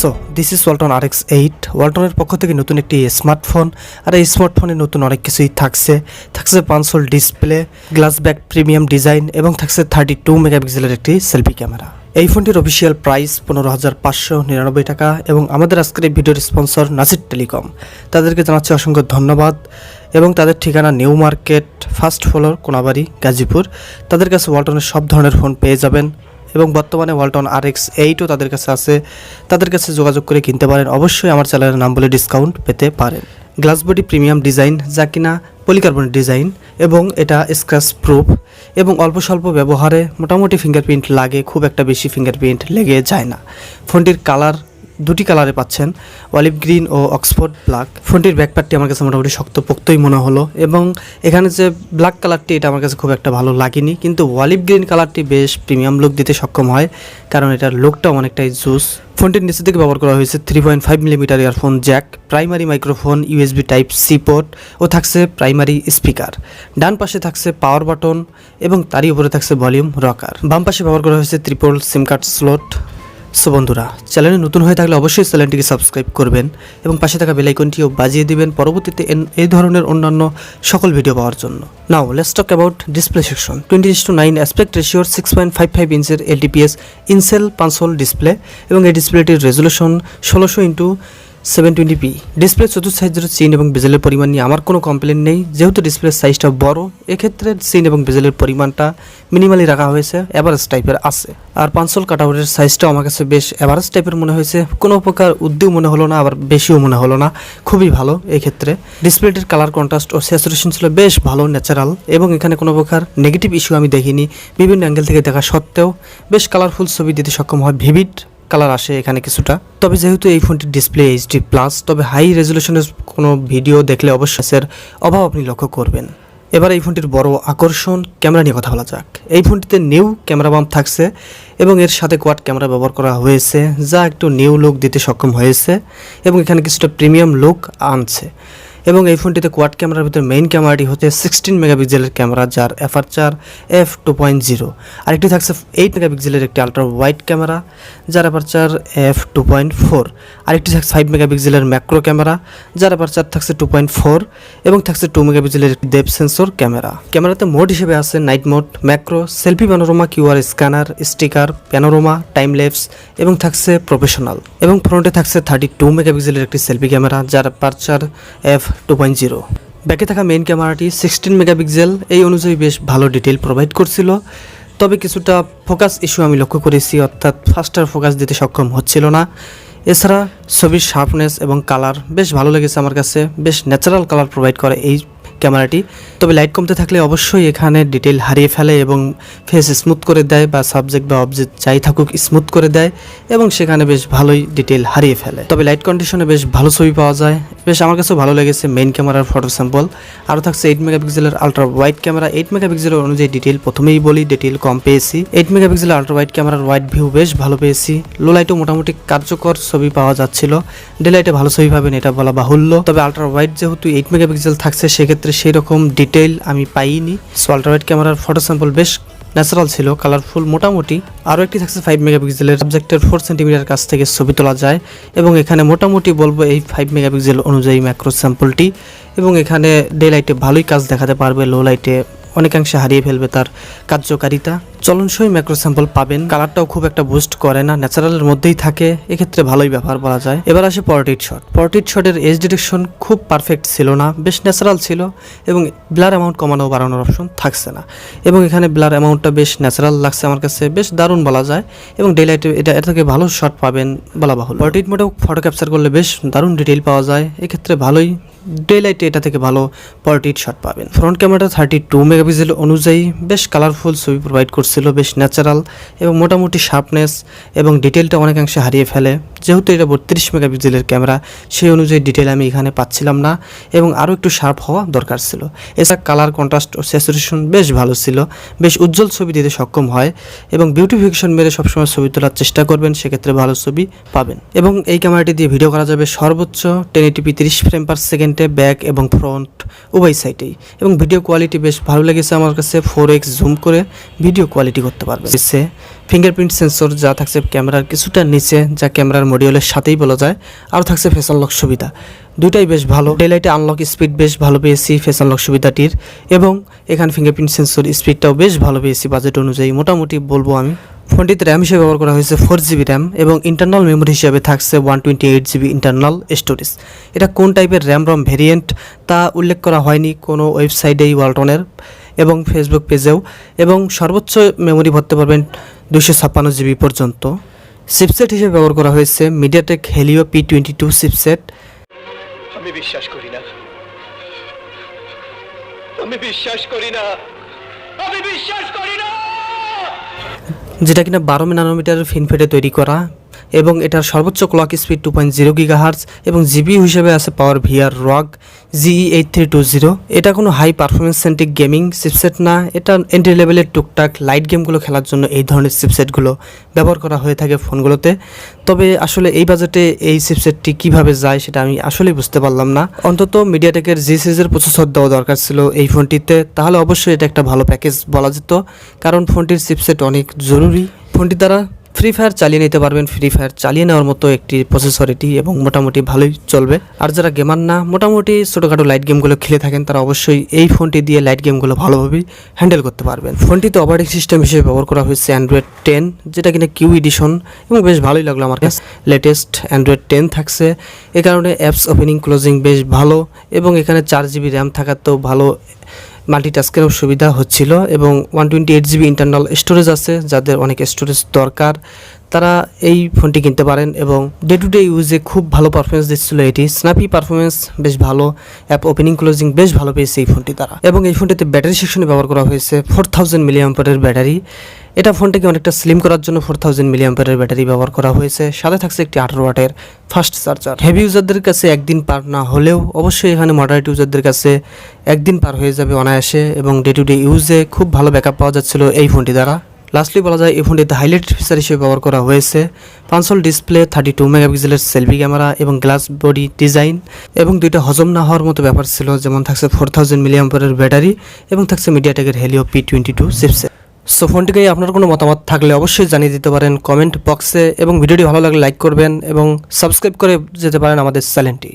So this is Walton RX8 ওয়ালটনের পক্ষ থেকে নতুন একটি স্মার্টফোন। আর এই স্মার্টফোনে নতুন অনেক কিছুই থাকছে 5 hole display, glass back premium design এবং থাকছে 32 মেগাপিক্সেলের একটি সেলফি ক্যামেরা। এই ফোনটির অফিসিয়াল প্রাইস 15,599 টাকা এবং আমাদের আজকের এই ভিডিওর স্পন্সর নাসির টেলিকম, তাদেরকে জানাচ্ছি অসংখ্য ধন্যবাদ। এবং তাদের ঠিকানা new market, first floor, Konabari, Gazipur. তাদের কাছে ওয়ালটনের সব ধরনের ফোন পেয়ে যাবেন এবং বর্তমানে ওয়ালটন RX8ও তাদের কাছে আছে। তাদের কাছে যোগাযোগ করে কিনতে পারেন। অবশ্যই আমার চ্যানেলের নাম বলে ডিসকাউন্ট পেতে পারেন। গ্লাস বডি প্রিমিয়াম ডিজাইন, যা কিনা পলিকার্বনেট ডিজাইন এবং এটা স্ক্র্যাচ প্রুফ এবং অল্প স্বল্প ব্যবহারে মোটামুটি ফিঙ্গারপ্রিন্ট লাগে, খুব একটা বেশি ফিঙ্গারপ্রিন্ট লেগে যায় না। ফোনটির কালার দুটি কালারে পাচ্ছেন, অলিভ গ্রিন ও অক্সফোর্ড ব্ল্যাক। ফোনটির ব্যাকপ্যাডটি আমার কাছে মোটামুটি শক্তপোক্তই মনে হলো এবং এখানে যে ব্ল্যাক কালারটি এটা আমার কাছে খুব একটা ভালো লাগেনি, কিন্তু অলিভ গ্রিন কালারটি বেশ প্রিমিয়াম লুক দিতে সক্ষম হয়, কারণ এটার লুকটাও অনেকটাই জুস। ফোনটির নিচে থেকে ব্যবহার করা হয়েছে 3.5 millimetre earphone jack, primary microphone, USB Type-C port ও থাকছে প্রাইমারি স্পিকার। ডান পাশে থাকছে পাওয়ার বাটন এবং তারই উপরে থাকছে ভলিউম রকার। বাম পাশে ব্যবহার করা হয়েছে ট্রিপল সিম কার্ড স্লট। সো বন্ধুরা, চ্যানেলে নতুন হয়ে থাকলে অবশ্যই চ্যানেলটিকে সাবস্ক্রাইব করবেন এবং পাশে থাকা বেল আইকনটিও বাজিয়ে দিবেন পরবর্তীতে এই ধরনের অন্যান্য সকল ভিডিও পাওয়ার জন্য। Now let's talk about display section. 20:9 aspect রেশিওর 6.55 ইঞ্চের LTPS ইনসেল 5 হোল ডিসপ্লে এবং এই ডিসপ্লেটির রেজুলেশন 16x720p। ডিসপ্লে চতুর্থ সাইজের সিন এবং বেজেলের পরিমাণ নিয়ে আমার কোনো কমপ্লেন নেই, যেহেতু ডিসপ্লের সাইজটা বড়, এক্ষেত্রে সিন এবং বেজেলের পরিমাণটা মিনিমালি রাখা হয়েছে, অ্যাভারেজ টাইপের আছে। আর 5 হোল কাটআউটের সাইজটাও আমার কাছে বেশ অ্যাভারেজ টাইপের মনে হয়েছে, কোনো প্রকার উদ্যোগ মনে হলো না, আবার বেশিও মনে হলো না, খুবই ভালো। এই ক্ষেত্রে ডিসপ্লেটির কালার কন্ট্রাস্ট ও স্যাচুরেশন ছিল বেশ ভালো, ন্যাচারাল এবং এখানে কোনো প্রকার নেগেটিভ ইস্যু আমি দেখিনি। বিভিন্ন অ্যাঙ্গেল থেকে দেখা সত্ত্বেও বেশ কালারফুল ছবি দিতে সক্ষম হয়, ভিভিড কালার আসে এখানে কিছুটা। তবে যেহেতু এই ফোনটির ডিসপ্লে HD+, তবে হাই রেজুলেশনের কোনো ভিডিও দেখলে অবশ্যই এর অভাব আপনি লক্ষ্য করবেন। এবার এই ফোনটির বড় আকর্ষণ ক্যামেরা নিয়ে কথা বলা যাক। এই ফোনটিতে নিউ ক্যামেরা বাম্প থাকছে এবং এর সাথে কোয়াড ক্যামেরা ব্যবহার করা হয়েছে, যা একটু নিউ লুক দিতে সক্ষম হয়েছে এবং এখানে কিছুটা প্রিমিয়াম লুক আনছে। এবং এই ফোনটিতে কোয়াড ক্যামেরার ভিতরে মেইন ক্যামেরাটি হচ্ছে 16 মেগাপিক্সেলের ক্যামেরা, যার অ্যাপারচার f2.0। আরেকটি থাকছে 8 মেগাপিক্সেলের একটি আলট্রা ওয়াইড ক্যামেরা, যার অ্যাপারচার f2.4। আরেকটি থাকছে 5 মেগাপিক্সেলের ম্যাক্রো ক্যামেরা, যার অ্যাপারচার থাকছে 2.4 এবং থাকছে 2 মেগাপিক্সেলের ডেপথ সেন্সর ক্যামেরা। ক্যামেরাতে মোড হিসেবে আছে night mode, macro, selfie, panorama, QR scanner, sticker, panorama, time lapse এবং থাকছে প্রফেশনাল। এবং ফ্রন্টে থাকছে 32 মেগাপিক্সেলের একটি সেলফি ক্যামেরা, যার অ্যাপারচার f2.0। ব্যাকে থাকা মেইন ক্যামেরাটি 16 মেগাপিক্সেল, এই অনুযায়ী বেশ ভালো ডিটেল প্রোভাইড করছিল। তবে কিছুটা ফোকাস ইস্যু আমি লক্ষ্য করেছি, অর্থাৎ ফাস্টার ফোকাস দিতে সক্ষম হচ্ছিল না। এছাড়া ছবির শার্পনেস এবং কালার বেশ ভালো লেগেছে আমার কাছে, বেশ ন্যাচারাল কালার প্রোভাইড করে এই ক্যামেরাটি। তবে লাইট কমতে থাকলে অবশ্যই এখানে ডিটেল হারিয়ে ফেলে এবং ফেস স্মুথ করে দেয়, বা সাবজেক্ট বা অবজেক্ট যাই থাকুক স্মুথ করে দেয় এবং সেখানে বেশ ভালোই ডিটেল হারিয়ে ফেলে। তবে লাইট কন্ডিশনে বেশ ভালো ছবি পাওয়া যায়, বেশ আমার কাছেও ভালো লেগেছে মেইন ক্যামেরার ফটো স্যাম্পল। আরও থাকছে 8 মেগাপিক্সেলের আলট্রা ওয়াইড ক্যামেরা। 8 মেগাপিক্সেলের অনুযায়ী ডিটেল প্রথমেই বলি, ডিটেল কম পেয়েছি। 8 মেগাপিক্সেলের আলট্রা ওয়াইড ক্যামেরার ওয়াইড ভিউ বেশ ভালো পেয়েছি। লো লাইটেও মোটামুটি কার্যকর ছবি পাওয়া যাচ্ছিল, ডে লাইটে ভালো ছবি পাবেন এটা বলা বাহুল্য। তবে আলট্রা ওয়াইড যেহেতু 8 মেগাপিক্সেল থাকছে, সেক্ষেত্রে সেই রকম ডিটেইল আমি পাইনি। সো আলট্রা ওয়াইড ক্যামেরার ফটো স্যাম্পল বেশ ন্যাচারাল ছিল, কালারফুল মোটামুটি। আরও একটি থাকছে 5 মেগাপিক্সেলের, সাবজেক্টের 4 সেন্টিমিটার কাছ থেকে ছবি তোলা যায় এবং এখানে মোটামুটি বলবো এই 5 মেগাপিক্সেল অনুযায়ী ম্যাক্রো স্যাম্পলটি। এবং এখানে ডে লাইটে ভালোই কাজ দেখাতে পারবে, লো লাইটে অনেকাংশে হারিয়ে ফেলবে তার কার্যকারিতা। চলনসই ম্যাক্রো স্যাম্পল পাবেন, কালারটাও খুব একটা বুস্ট করে না, ন্যাচারালের মধ্যেই থাকে, এক্ষেত্রে ভালোই ব্যবহার বলা যায়। এবার আসে পোর্ট্রেট শট। পোর্ট্রেট শটের এজ ডিটেকশন খুব পারফেক্ট ছিল না, বেশ ন্যাচারাল ছিল এবং ব্লার অ্যামাউন্ট কমানো বাড়ানোর অপশন থাকছে না। এবং এখানে ব্লার অ্যামাউন্টটা বেশ ন্যাচারাল লাগছে আমার কাছে, বেশ দারুণ বলা যায়। এবং ডে লাইটে এটা থেকে ভালো শট পাবেন বলা বাহুল্য। পোর্ট্রেট মোডেও ফটো ক্যাপচার করলে বেশ দারুণ ডিটেইল পাওয়া যায়, এক্ষেত্রে ভালোই ডে লাইটে এটা থেকে ভালো পোর্ট্রেট শট পাবেন। ফ্রন্ট ক্যামেরাটা 32 মেগাপিক্সেল অনুযায়ী বেশ কালারফুল ছবি প্রোভাইড করছিল, বেশ ন্যাচারাল এবং মোটামুটি শার্পনেস এবং ডিটেলটা অনেকাংশে হারিয়ে ফেলে। যেহেতু এটা 32 মেগাপিক্সেলের ক্যামেরা, সেই অনুযায়ী ডিটেল আমি এখানে পাচ্ছিলাম না এবং আরও একটু শার্প হওয়া দরকার ছিল। এছাড়া কালার কন্ট্রাস্ট ও স্যাচুরেশন বেশ ভালো ছিল, বেশ উজ্জ্বল ছবি দিতে সক্ষম হয় এবং বিউটিফিকেশন মেরে সবসময় ছবি তোলার চেষ্টা করবেন, সেক্ষেত্রে ভালো ছবি পাবেন। এবং এই ক্যামেরাটি দিয়ে ভিডিও করা যাবে সর্বোচ্চ 1080p 30 ফ্রেম পার সেকেন্ডে, ব্যাক এবং ফ্রন্ট উভয় সাইডেই। এবং ভিডিও কোয়ালিটি বেশ ভালো লেগেছে আমার কাছে, 4x জুম করে ভিডিও কোয়ালিটি করতে পারবে। ফিঙ্গারপ্রিন্ট সেন্সর যা থাকছে ক্যামেরার কিছুটা নিচে, যা ক্যামেরার মডিউলের সাথেই বলা যায়। আর থাকছে ফেস আনলক সুবিধা, দুইটাই বেশ ভালো। ডেলাইটে আনলক স্পিড বেশ ভালো পেয়েছি ফেস আনলক সুবিধাটির, এবং এখানে ফিঙ্গারপ্রিন্ট সেন্সর স্পিডটাও বেশ ভালো পেয়েছি বাজেট অনুযায়ী মোটামুটি বলবো আমি। ফোনটিতে র্যাম হিসেবে ব্যবহার করা হয়েছে 4GB র্যাম এবং ইন্টারনাল মেমোরি হিসেবে থাকছে 128GB ইন্টারনাল স্টোরেজ। এটা কোন টাইপের র্যাম রম ভেরিয়েন্ট তা উল্লেখ করা হয়নি কোনো ওয়েবসাইটেই ওয়ালটনের এবং ফেসবুক পেজেও, এবং সর্বোচ্চ মেমোরি ভরতে পারবেন 256GB পর্যন্ত। চিপসেট হিসেবে ব্যবহার করা হয়েছে MTK.HELIO P22 চিপসেট। আমি বিশ্বাস করি না, আমি বিশ্বাস করি না, আমি বিশ্বাস করি না, যেটা কিনা 12 ন্যানোমিটার ফিনফেটে তৈরি করা, এবং এটার সর্বোচ্চ ক্লক স্পিড 2.0 GHz এবং জিবি হিসেবে আছে পাওয়ার ভিআর রগ GE8320। এটা কোনো high performance centric gaming chipset না, এটা এন্ট্রি লেভেলের টুকটাক লাইট গেমগুলো খেলার জন্য এই ধরনের চিপসেটগুলো ব্যবহার করা হয়ে থাকে ফোনগুলোতে। তবে আসলে এই বাজেটে এই চিপসেটটি কিভাবে যায় সেটা আমি আসলেই বুঝতে পারলাম না। অন্তত মিডিয়াটেকের জি সিরিজের প্রসেসর দেওয়া দরকার ছিল এই ফোনটিতে, তাহলে অবশ্যই এটা একটা ভালো প্যাকেজ বলা যেত, কারণ ফোনটির চিপসেট অনেক জরুরি। ফোনটি দ্বারা ফ্রি ফায়ার চালিয়ে নিতে পারবেন, ফ্রি ফায়ার চালিয়ে নেওয়ার মতো একটি প্রসেসর এটি, এবং মোটামুটি ভালোই চলবে। আর যারা গেমার না, মোটামুটি ছোটোখাটো লাইট গেমগুলো খেলে থাকেন, তারা অবশ্যই এই ফোনটি দিয়ে লাইট গেমগুলো ভালোভাবেই হ্যান্ডেল করতে পারবেন। ফোনটিতে অপারেটিং সিস্টেম হিসেবে ব্যবহার করা হয়েছে অ্যান্ড্রয়েড 10, যেটা কিনা কিউ এডিশন, এবং বেশ ভালোই লাগলো আমার কাছে। লেটেস্ট অ্যান্ড্রয়েড 10 থাকছে, এ কারণে অ্যাপস ওপেনিং ক্লোজিং বেশ ভালো, এবং এখানে 4GB র্যাম থাকাতেও ভালো মাল্টিটাস্কেরও সুবিধা হচ্ছিল, এবং 128GB ইন্টারনাল স্টোরেজ আছে। যাদের অনেক স্টোরেজ দরকার তারা এই ফোনটি কিনতে পারেন, এবং ডে টু ডে ইউজে খুব ভালো পারফরমেন্স দিচ্ছিল এটি। স্ন্যাপি পারফরমেন্স বেশ ভালো, অ্যাপ ওপেনিং ক্লোজিং বেশ ভালো পেয়েছে এই ফোনটি দ্বারা। এবং এই ফোনটিতে ব্যাটারি সেকশনে ব্যবহার করা হয়েছে 4000 mAh ব্যাটারি। এটা ফোনটাকে অনেকটা স্লিম করার জন্য 4000 mAh ব্যাটারি ব্যবহার করা হয়েছে। সাথে থাকছে একটি 18 ওয়াটের ফাস্ট চার্জার। হেভি ইউজারদের কাছে একদিন পার না হলেও অবশ্যই এখানে মডারেট ইউজারদের কাছে একদিন পার হয়ে যাবে অনায়াসে, এবং ডে টু ডে ইউজে খুব ভালো ব্যাকআপ পাওয়া যাচ্ছিল এই ফোনটি দ্বারা। লাস্টলি বলা যায় এই ফোনটিতে হাইলাইটেড ফিচার হিসেবে ব্যবহার করা হয়েছে পাঞ্চল ডিসপ্লে, 32 মেগাপিক্সেলের সেলফি ক্যামেরা এবং গ্লাস বডি ডিজাইন, এবং দুইটা হজম না হওয়ার মতো ব্যাপার ছিল, যেমন থাকছে 4000 mAh ব্যাটারি এবং থাকছে মিডিয়াটেকের হেলিও P22 চিপসেট। সো ফোনটিকে আপনার কোনো মতামত থাকলে অবশ্যই জানিয়ে দিতে পারেন কমেন্ট বক্সে, এবং ভিডিওটি ভালো লাগলে লাইক করবেন এবং সাবস্ক্রাইব করে যেতে পারেন আমাদের চ্যানেলটি।